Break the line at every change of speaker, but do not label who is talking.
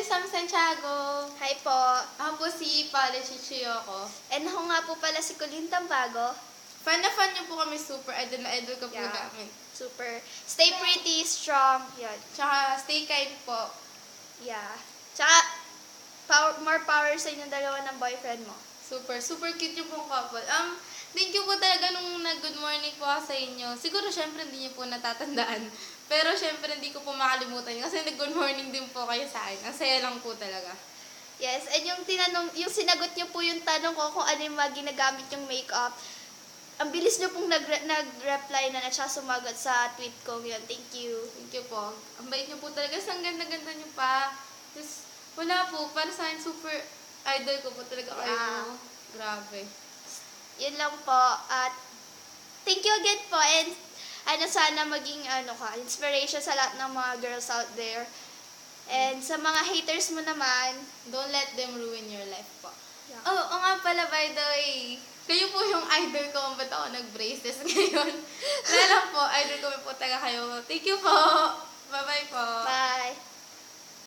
Sam Santiago.
Hi po.
Ako po si Pale Chichiyoko.
And ako nga po pala si Colleen Tambago.
Fan na fan niyo po kami, super idol na idol ka po
Yeah.
namin.
Super. Stay pretty, strong. Yan.
Tsaka stay kind po.
Yeah. Tsaka, more power sa inyong dalawa ng boyfriend mo.
Super cute yung pong couple. Thank you po talaga nung nag-good morning po ako sa inyo. Siguro syempre hindi niyo po natatandaan. Pero syempre hindi ko po makalimutan kasi nag-good morning din po kayo sa akin. Ang saya lang po talaga.
Yes, and yung sinagot niyo po yung tanong ko kung ano yung mga ginagamit yung makeup. Ang bilis niyo pong nag-reply na siya sumagot sa tweet ko yun. Thank you.
Thank you po. Ang bait niyo po talaga. Ang ganda-ganda niyo pa. Tapos wala po. Para sa akin, super idol ko po talaga kayo.
Yeah.
Grabe.
Yun lang po. At thank you again po. And sana maging inspiration sa lahat ng mga girls out there. And sa mga haters mo naman,
Don't let them ruin your life po.
Yeah.
Oh, oo nga pala, by the way. Kayo po yung idol ko kung ba't ako nag-braces ngayon. Dahil lang po, idol ko po talaga kayo. Thank you po. Bye-bye po.
bye!